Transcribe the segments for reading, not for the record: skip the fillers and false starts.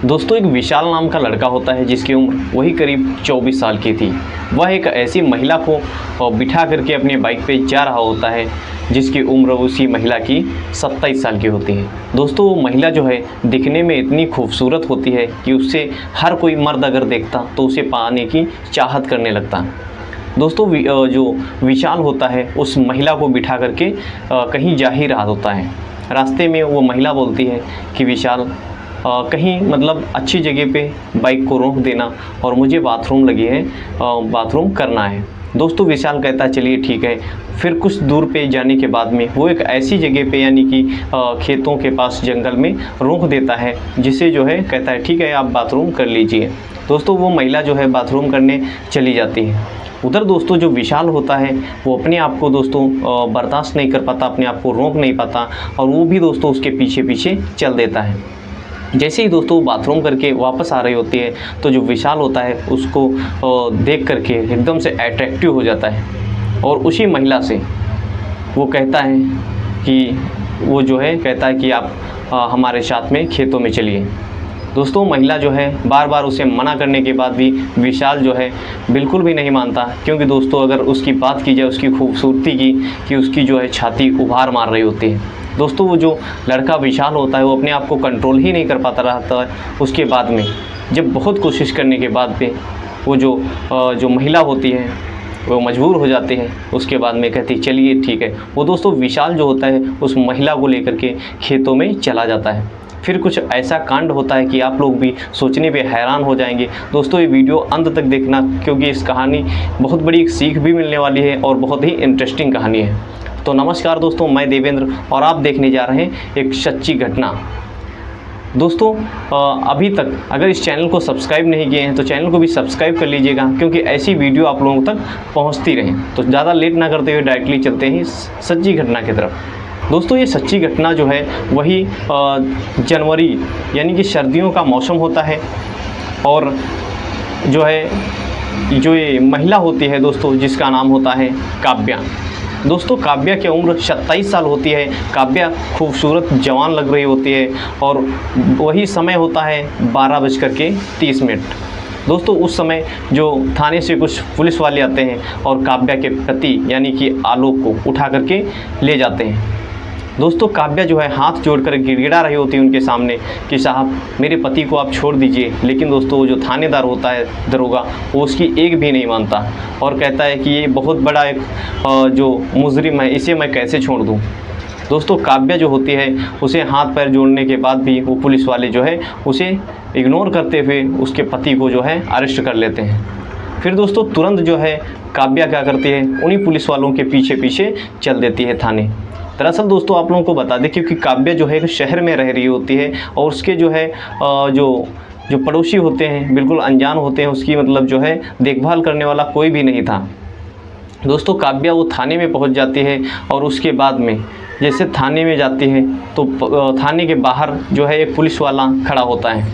दोस्तों एक विशाल नाम का लड़का होता है जिसकी उम्र वही करीब 24 साल की थी। वह एक ऐसी महिला को बिठा करके अपने बाइक पे जा रहा होता है जिसकी उम्र उसी महिला की 27 साल की होती है। दोस्तों वो महिला जो है दिखने में इतनी खूबसूरत होती है कि उससे हर कोई मर्द अगर देखता तो उसे पाने की चाहत करने लगता। दोस्तों जो विशाल होता है उस महिला को बिठा करके कहीं जा ही रहा होता है। रास्ते में वो महिला बोलती है कि विशाल कहीं मतलब अच्छी जगह पे बाइक को रोक देना और मुझे बाथरूम लगी है, बाथरूम करना है। दोस्तों विशाल कहता है चलिए ठीक है। फिर कुछ दूर पे जाने के बाद में वो एक ऐसी जगह पे यानी कि खेतों के पास जंगल में रोक देता है, जिसे जो है कहता है ठीक है आप बाथरूम कर लीजिए। दोस्तों वो महिला जो है बाथरूम करने चली जाती है। उधर दोस्तों जो विशाल होता है वो अपने आप को दोस्तों बर्दाश्त नहीं कर पाता, अपने आप को रोक नहीं पाता और वो भी दोस्तों उसके पीछे पीछे चल देता है। जैसे ही दोस्तों बाथरूम करके वापस आ रही होती है तो जो विशाल होता है उसको देख करके एकदम से अट्रैक्टिव हो जाता है और उसी महिला से वो कहता है कि वो जो है कहता है कि आप हमारे साथ में खेतों में चलिए। दोस्तों महिला जो है बार बार उसे मना करने के बाद भी विशाल जो है बिल्कुल भी नहीं मानता, क्योंकि दोस्तों अगर उसकी बात की जाए उसकी खूबसूरती की कि उसकी जो है छाती उभार मार रही होती है। दोस्तों वो जो लड़का विशाल होता है वो अपने आप को कंट्रोल ही नहीं कर पाता रहता है। उसके बाद में जब बहुत कोशिश करने के बाद पे वो जो महिला होती है वो मजबूर हो जाती है। उसके बाद में कहती चलिए ठीक है। वो दोस्तों विशाल जो होता है उस महिला को लेकर के खेतों में चला जाता है। फिर कुछ ऐसा कांड होता है कि आप लोग भी सोचने पे हैरान हो जाएंगे। दोस्तों ये वीडियो अंत तक देखना, क्योंकि इस कहानी बहुत बड़ी सीख भी मिलने वाली है और बहुत ही इंटरेस्टिंग कहानी है। तो नमस्कार दोस्तों, मैं देवेंद्र और आप देखने जा रहे हैं एक सच्ची घटना। दोस्तों अभी तक अगर इस चैनल को सब्सक्राइब नहीं किए हैं तो चैनल को भी सब्सक्राइब कर लीजिएगा, क्योंकि ऐसी वीडियो आप लोगों तक पहुंचती रहे। तो ज़्यादा लेट ना करते हुए डायरेक्टली चलते हैं सच्ची घटना की तरफ। दोस्तों ये सच्ची घटना जो है वही जनवरी यानी कि सर्दियों का मौसम होता है और जो है जो ये महिला होती है दोस्तों जिसका नाम होता है काव्या। दोस्तों काव्या की उम्र 27 साल होती है। काव्या खूबसूरत जवान लग रही होती है और वही समय होता है 12:30। दोस्तों उस समय जो थाने से कुछ पुलिस वाले आते हैं और काव्या के पति यानी कि आलोक को उठा करके ले जाते हैं। दोस्तों काव्या जो है हाथ जोड़कर गिड़गिड़ा रही होती है उनके सामने कि साहब मेरे पति को आप छोड़ दीजिए। लेकिन दोस्तों वो जो थानेदार होता है दरोगा वो उसकी एक भी नहीं मानता और कहता है कि ये बहुत बड़ा एक जो मुजरिम है, इसे मैं कैसे छोड़ दूँ। दोस्तों काव्या जो होती है उसे हाथ पैर जोड़ने के बाद भी वो पुलिस वाले जो है उसे इग्नोर करते हुए उसके पति को जो है अरेस्ट कर लेते हैं। फिर दोस्तों तुरंत जो है काव्या क्या करती है, उन्हीं पुलिस वालों के पीछे पीछे चल देती है थाने। दरअसल दोस्तों आप लोगों को बता दें क्योंकि काव्या जो है एक शहर में रह रही होती है और उसके जो है जो पड़ोसी होते हैं बिल्कुल अनजान होते हैं, उसकी मतलब जो है देखभाल करने वाला कोई भी नहीं था। दोस्तों काव्या वो थाने में पहुंच जाती है और उसके बाद में जैसे थाने में जाती है तो थाने के बाहर जो है एक पुलिस वाला खड़ा होता है।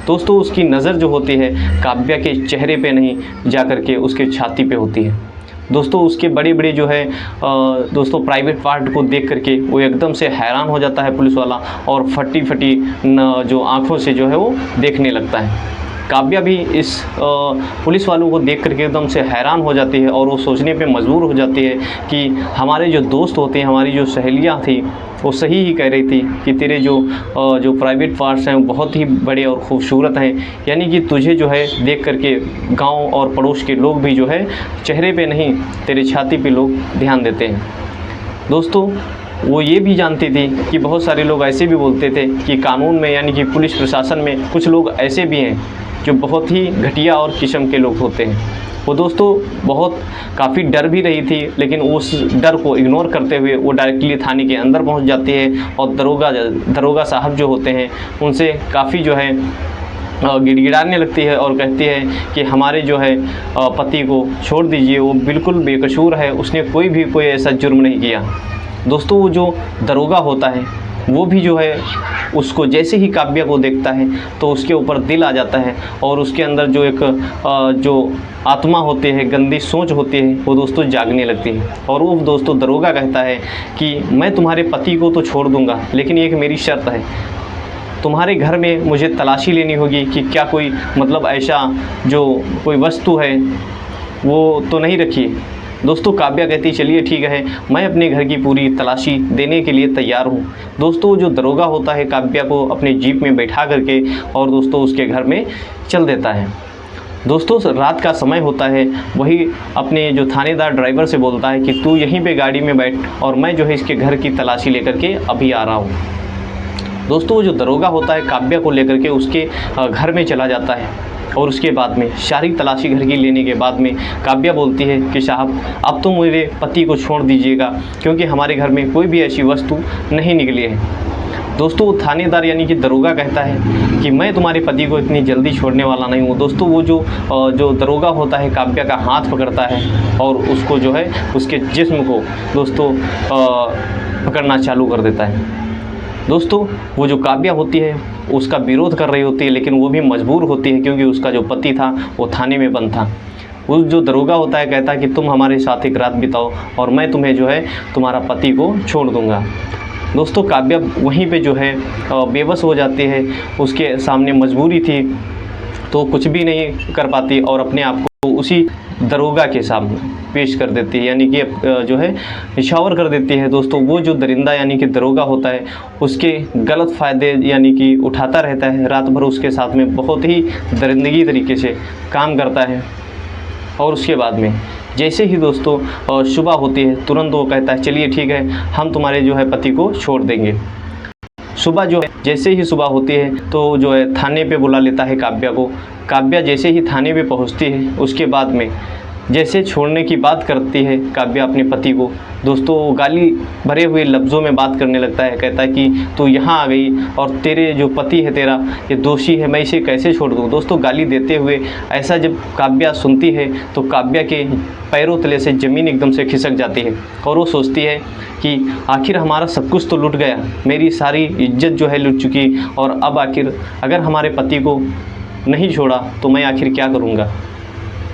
दोस्तों उसकी नज़र जो होती है काव्या के चेहरे पे नहीं जा कर के उसके छाती पे होती है। दोस्तों उसके बड़े बड़े जो है दोस्तों प्राइवेट पार्ट को देख करके वो एकदम से हैरान हो जाता है पुलिस वाला और फटी फटी जो आँखों से जो है वो देखने लगता है। काव्या भी इस पुलिस वालों को देख करके एकदम से हैरान हो जाती है और वो सोचने पे मजबूर हो जाती है कि हमारे जो दोस्त होते हैं, हमारी जो सहेलियाँ थी वो सही ही कह रही थी कि तेरे जो प्राइवेट पार्ट्स हैं वो बहुत ही बड़े और ख़ूबसूरत हैं, यानी कि तुझे जो है देख करके गांव और पड़ोस के लोग भी जो है चेहरे पे नहीं तेरे छाती पे लोग ध्यान देते हैं। दोस्तों वो ये भी जानती थी कि बहुत सारे लोग ऐसे भी बोलते थे कि कानून में यानी कि पुलिस प्रशासन में कुछ लोग ऐसे भी हैं जो बहुत ही घटिया और किस्म के लोग होते हैं। वो दोस्तों बहुत काफ़ी डर भी रही थी, लेकिन उस डर को इग्नोर करते हुए वो डायरेक्टली थाने के अंदर पहुंच जाती है और दरोगा साहब जो होते हैं उनसे काफ़ी जो है गिड़गिड़ाने लगती है और कहती है कि हमारे जो है पति को छोड़ दीजिए, वो बिल्कुल बेकसूर है, उसने कोई ऐसा जुर्म नहीं किया। दोस्तों वो जो दरोगा होता है वो भी जो है उसको जैसे ही काव्या को देखता है तो उसके ऊपर दिल आ जाता है और उसके अंदर जो एक जो आत्मा होती है, गंदी सोच होती है, वो दोस्तों जागने लगती है। और वो दोस्तों दरोगा कहता है कि मैं तुम्हारे पति को तो छोड़ दूंगा, लेकिन एक मेरी शर्त है तुम्हारे घर में मुझे तलाशी लेनी होगी कि क्या कोई मतलब ऐसा जो कोई वस्तु है वो तो नहीं रखी है। दोस्तों काव्या कहती चलिए ठीक है, मैं अपने घर की पूरी तलाशी देने के लिए तैयार हूँ। दोस्तों जो दरोगा होता है काव्या को अपने जीप में बैठा करके और दोस्तों उसके घर में चल देता है। दोस्तों रात का समय होता है, वही अपने जो थानेदार ड्राइवर से बोलता है कि तू यहीं पे गाड़ी में बैठ और मैं जो है इसके घर की तलाशी लेकर के अभी आ रहा हूँ। दोस्तों जो दरोगा होता है काव्या को लेकर के उसके घर में चला जाता है और उसके बाद में सारी तलाशी घर की लेने के बाद में काव्या बोलती है कि साहब अब तो मेरे पति को छोड़ दीजिएगा, क्योंकि हमारे घर में कोई भी ऐसी वस्तु नहीं निकली है। दोस्तों थानेदार यानी कि दरोगा कहता है कि मैं तुम्हारे पति को इतनी जल्दी छोड़ने वाला नहीं हूँ। दोस्तों वो जो दरोगा होता है काव्या का हाथ पकड़ता है और उसको जो है उसके जिस्म को दोस्तों पकड़ना चालू कर देता है। दोस्तों वो जो काव्या होती है उसका विरोध कर रही होती है, लेकिन वो भी मजबूर होती है क्योंकि उसका जो पति था वो थाने में बंद था। वो जो दरोगा होता है कहता है कि तुम हमारे साथ एक रात बिताओ और मैं तुम्हें जो है तुम्हारा पति को छोड़ दूँगा। दोस्तों काव्या वहीं पे जो है बेबस हो जाती है, उसके सामने मजबूरी थी तो कुछ भी नहीं कर पाती और अपने आप को उसी दरोगा के सामने पेश कर देती है, यानी कि जो है निछावर कर देती है। दोस्तों वो जो दरिंदा यानी कि दरोगा होता है उसके गलत फ़ायदे यानी कि उठाता रहता है, रात भर उसके साथ में बहुत ही दरिंदगी तरीके से काम करता है। और उसके बाद में जैसे ही दोस्तों सुबह होती है तुरंत वो कहता है चलिए ठीक है, हम तुम्हारे जो है पति को छोड़ देंगे। सुबह जो है जैसे ही सुबह होती है तो जो है थाने पे बुला लेता है काव्या को। काव्या जैसे ही थाने पे पहुंचती है उसके बाद में जैसे छोड़ने की बात करती है काव्या अपने पति को, दोस्तों गाली भरे हुए लफ्ज़ों में बात करने लगता है। कहता है कि तू यहाँ आ गई और तेरे जो पति है तेरा ये दोषी है, मैं इसे कैसे छोड़ दूँ। दोस्तों गाली देते हुए ऐसा जब काव्या सुनती है तो काव्या के पैरों तले से ज़मीन एकदम से खिसक जाती है और वो सोचती है कि आखिर हमारा सब कुछ तो लुट गया, मेरी सारी इज्जत जो है लुट चुकी, और अब आखिर अगर हमारे पति को नहीं छोड़ा तो मैं आखिर क्या करूँगा।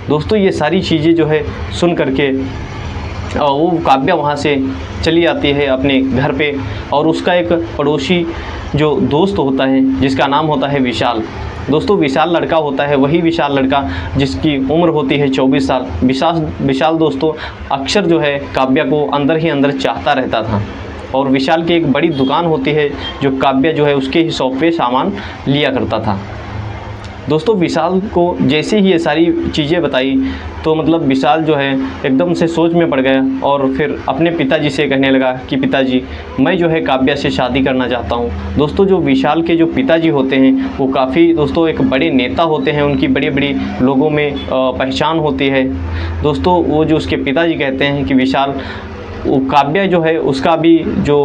दोस्तों ये सारी चीज़ें जो है सुन करके वो काव्या वहाँ से चली आती है अपने घर पे, और उसका एक पड़ोसी जो दोस्त होता है जिसका नाम होता है विशाल। दोस्तों विशाल लड़का होता है वही विशाल लड़का जिसकी उम्र होती है 24 साल। विशाल दोस्तों अक्सर जो है काव्या को अंदर ही अंदर चाहता रहता था, और विशाल की एक बड़ी दुकान होती है जो काव्या जो है उसके ही शॉप पे सामान लिया करता था। दोस्तों विशाल को जैसे ही ये सारी चीज़ें बताई तो मतलब विशाल जो है एकदम से सोच में पड़ गया और फिर अपने पिताजी से कहने लगा कि पिताजी मैं जो है काव्या से शादी करना चाहता हूँ। दोस्तों जो विशाल के जो पिताजी होते हैं वो काफ़ी दोस्तों एक बड़े नेता होते हैं, उनकी बड़ी बड़ी लोगों में पहचान होती है। दोस्तों वो जो उसके पिताजी कहते हैं कि विशाल वो काव्या जो है उसका भी जो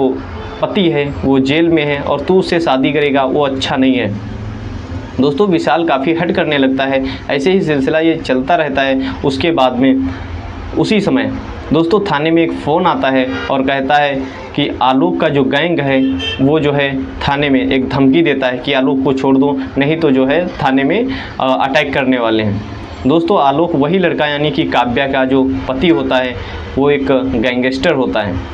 पति है वो जेल में है और तू उससे शादी करेगा वो अच्छा नहीं है। दोस्तों विशाल काफ़ी हट करने लगता है। ऐसे ही सिलसिला ये चलता रहता है। उसके बाद में उसी समय दोस्तों थाने में एक फ़ोन आता है और कहता है कि आलोक का जो गैंग है वो जो है थाने में एक धमकी देता है कि आलोक को छोड़ दो, नहीं तो जो है थाने में अटैक करने वाले हैं। दोस्तों आलोक वही लड़का यानी कि काव्या का जो पति होता है वो एक गैंगस्टर होता है।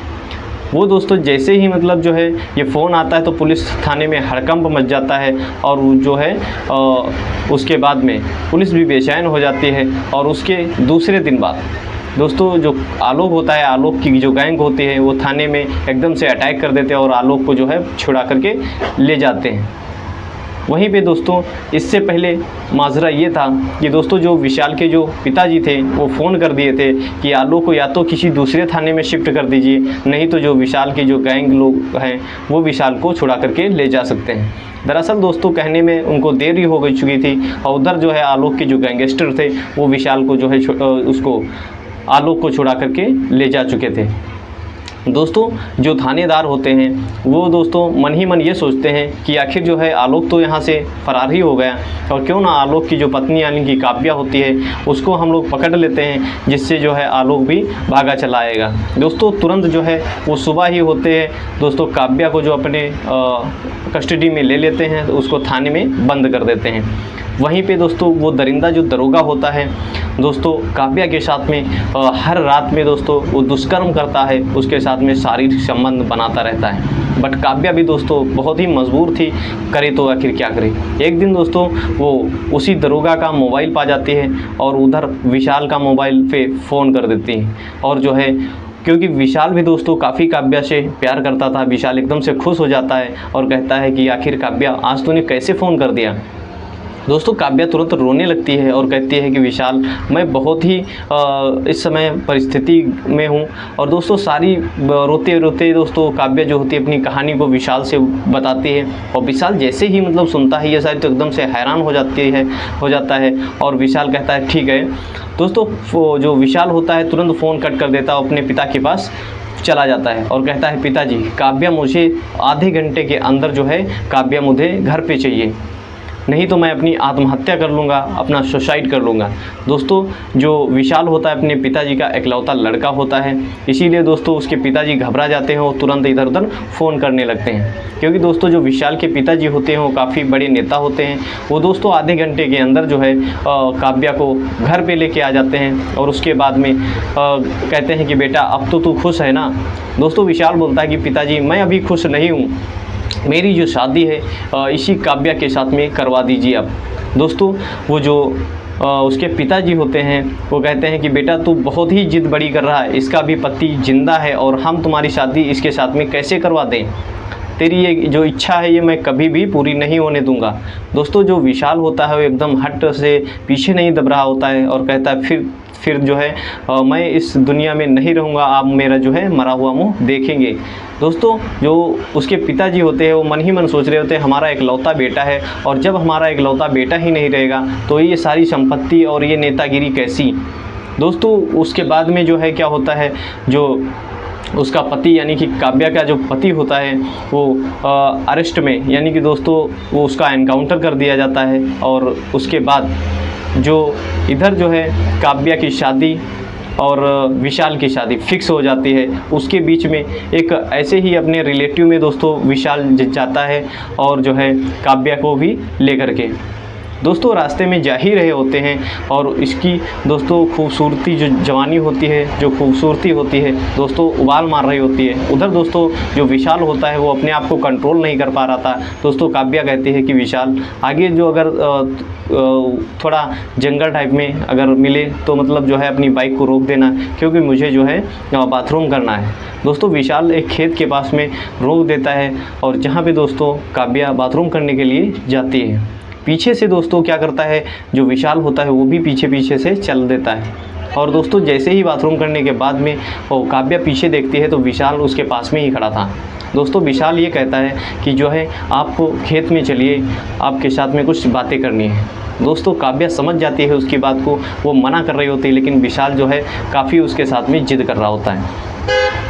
वो दोस्तों जैसे ही मतलब जो है ये फ़ोन आता है तो पुलिस थाने में हड़कंप मच जाता है, और जो है उसके बाद में पुलिस भी बेचैन हो जाती है। और उसके दूसरे दिन बाद दोस्तों जो आलोक होता है, आलोक की जो गैंग होती है वो थाने में एकदम से अटैक कर देते हैं और आलोक को जो है छुड़ा करके ले जाते हैं। वहीं पे दोस्तों इससे पहले माजरा ये था कि दोस्तों जो विशाल के जो पिताजी थे वो फ़ोन कर दिए थे कि आलोक को या तो किसी दूसरे थाने में शिफ्ट कर दीजिए, नहीं तो जो विशाल के जो गैंग लोग हैं वो विशाल को छुड़ा करके ले जा सकते हैं। दरअसल दोस्तों कहने में उनको देरी हो गई चुकी थी, और उधर जो है आलोक के जो गैंगस्टर थे वो विशाल को जो है उसको आलोक को छुड़ा करके ले जा चुके थे। दोस्तों जो थानेदार होते हैं वो दोस्तों मन ही मन ये सोचते हैं कि आखिर जो है आलोक तो यहाँ से फरार ही हो गया, और क्यों ना आलोक की जो पत्नी यानी कि काव्या होती है उसको हम लोग पकड़ लेते हैं, जिससे जो है आलोक भी भागा चला आएगा। दोस्तों तुरंत जो है वो सुबह ही होते हैं दोस्तों काव्या को जो अपने कस्टडी में ले लेते हैं, तो उसको थाने में बंद कर देते हैं। वहीं पे दोस्तों वो दरिंदा जो दरोगा होता है दोस्तों काव्या के साथ में हर रात में दोस्तों वो दुष्कर्म करता है, उसके साथ में शारीरिक संबंध बनाता रहता है। बट काव्या भी दोस्तों बहुत ही मजबूर थी, करे तो आखिर क्या करे। एक दिन दोस्तों वो उसी दरोगा का मोबाइल पा जाती है और उधर विशाल का मोबाइल पे फ़ोन कर देती है। और जो है क्योंकि विशाल भी दोस्तों काफ़ी काव्या से प्यार करता था, विशाल एकदम से खुश हो जाता है और कहता है कि आखिर काव्या आज तूने कैसे फ़ोन कर दिया। दोस्तों काव्या तुरंत रोने लगती है और कहती है कि विशाल मैं बहुत ही इस समय परिस्थिति में हूँ। और दोस्तों सारी रोते रोते दोस्तों काव्या जो होती है अपनी कहानी को विशाल से बताती है। और विशाल जैसे ही मतलब सुनता है ये सारी तो एकदम से हैरान हो जाता है और विशाल कहता है ठीक है। दोस्तों जो विशाल होता है तुरंत फ़ोन कट कर देता है, अपने पिता के पास चला जाता है और कहता है पिताजी काव्या मुझे आधे घंटे के अंदर जो है काव्या मुझे घर पे चाहिए, नहीं तो मैं अपनी आत्महत्या कर लूँगा, अपना सुसाइड कर लूँगा। दोस्तों जो विशाल होता है अपने पिताजी का इकलौता लड़का होता है, इसीलिए दोस्तों उसके पिताजी घबरा जाते हैं और तुरंत इधर उधर फ़ोन करने लगते हैं। क्योंकि दोस्तों जो विशाल के पिताजी होते हैं वो काफ़ी बड़े नेता होते हैं। वो दोस्तों आधे घंटे के अंदर जो है काव्या को घर पे लेके आ जाते हैं और उसके बाद में कहते हैं कि बेटा अब तो तू खुश है ना। दोस्तों विशाल बोलता है कि पिताजी मैं अभी खुश नहीं हूँ, मेरी जो शादी है इसी काव्या के साथ में करवा दीजिए आप। दोस्तों वो जो उसके पिताजी होते हैं वो कहते हैं कि बेटा तू बहुत ही जिद बड़ी कर रहा है, इसका भी पति जिंदा है और हम तुम्हारी शादी इसके साथ में कैसे करवा दें, तेरी ये जो इच्छा है ये मैं कभी भी पूरी नहीं होने दूंगा। दोस्तों जो विशाल होता है वो एकदम हट से पीछे नहीं दब रहा होता है और कहता है फिर जो है मैं इस दुनिया में नहीं रहूँगा, आप मेरा जो है मरा हुआ मुँह देखेंगे। दोस्तों जो उसके पिताजी होते हैं वो मन ही मन सोच रहे होते हैं हमारा इकलौता बेटा है और जब हमारा इकलौता बेटा ही नहीं रहेगा तो ये सारी संपत्ति और ये नेतागिरी कैसी। दोस्तों उसके बाद में जो है क्या होता है, जो उसका पति यानी कि काव्या का जो पति होता है वो अरेस्ट में यानी कि दोस्तों वो उसका एनकाउंटर कर दिया जाता है। और उसके बाद जो इधर जो है काव्या की शादी और विशाल की शादी फिक्स हो जाती है। उसके बीच में एक ऐसे ही अपने रिलेटिव में दोस्तों विशाल जाता है और जो है काव्या को भी लेकर के दोस्तों रास्ते में जा ही रहे होते हैं। और इसकी दोस्तों खूबसूरती जो जवानी होती है, जो खूबसूरती होती है दोस्तों उबाल मार रही होती है। उधर दोस्तों जो विशाल होता है वो अपने आप को कंट्रोल नहीं कर पा रहा था। दोस्तों काव्या कहती है कि विशाल आगे जो अगर थोड़ा जंगल टाइप में अगर मिले तो मतलब जो है अपनी बाइक को रोक देना, क्योंकि मुझे जो है बाथरूम करना है। दोस्तों विशाल एक खेत के पास में रोक देता है और जहाँ पे दोस्तों काव्या बाथरूम करने के लिए जाती है। पीछे से दोस्तों क्या करता है, जो विशाल होता है वो भी पीछे से चल देता है। और दोस्तों जैसे ही बाथरूम करने के बाद में वो काव्या पीछे देखती है तो विशाल उसके पास में ही खड़ा था। दोस्तों विशाल ये कहता है कि जो है आप खेत में चलिए, आपके साथ में कुछ बातें करनी है। दोस्तों काव्या समझ जाती है उसकी बात को, वो मना कर रही होती है लेकिन विशाल जो है काफ़ी उसके साथ में जिद कर रहा होता है।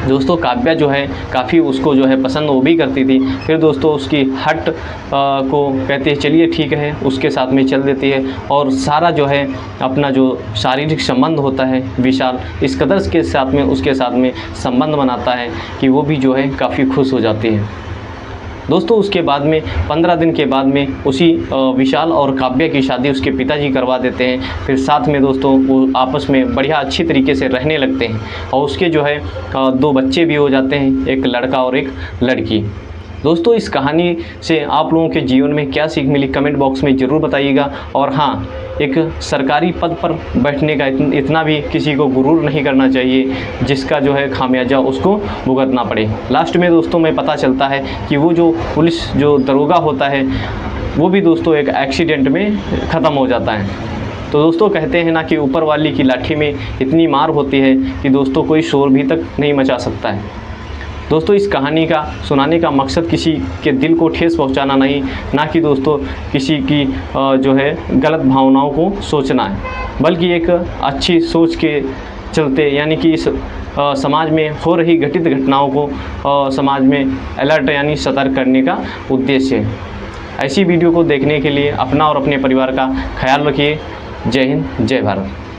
दोस्तों काव्या जो है काफ़ी उसको जो है पसंद वो भी करती थी। फिर दोस्तों उसकी हट को कहती है चलिए ठीक है, उसके साथ में चल देती है और सारा जो है अपना जो शारीरिक संबंध होता है विशाल इस कदर के साथ में उसके साथ में संबंध बनाता है कि वो भी जो है काफ़ी खुश हो जाती है। दोस्तों उसके बाद में 15 दिन के बाद में उसी विशाल और काव्या की शादी उसके पिताजी करवा देते हैं। फिर साथ में दोस्तों वो आपस में बढ़िया अच्छी तरीके से रहने लगते हैं और उसके जो है 2 बच्चे भी हो जाते हैं, एक लड़का और एक लड़की। दोस्तों इस कहानी से आप लोगों के जीवन में क्या सीख मिली कमेंट बॉक्स में ज़रूर बताइएगा। और हाँ, एक सरकारी पद पर बैठने का इतना भी किसी को गुरूर नहीं करना चाहिए जिसका जो है खामियाजा उसको भुगतना पड़े। लास्ट में दोस्तों में पता चलता है कि वो जो पुलिस जो दरोगा होता है वो भी दोस्तों एक एक्सीडेंट में ख़त्म हो जाता है। तो दोस्तों कहते हैं ना कि ऊपर वाली की लाठी में इतनी मार होती है कि दोस्तों कोई शोर भी तक नहीं मचा सकता है। दोस्तों इस कहानी का सुनाने का मकसद किसी के दिल को ठेस पहुंचाना नहीं, ना कि दोस्तों किसी की जो है गलत भावनाओं को सोचना है, बल्कि एक अच्छी सोच के चलते यानी कि इस समाज में हो रही घटित घटनाओं को समाज में अलर्ट यानी सतर्क करने का उद्देश्य है। ऐसी वीडियो को देखने के लिए अपना और अपने परिवार का ख्याल रखिए। जय हिंद, जय भारत।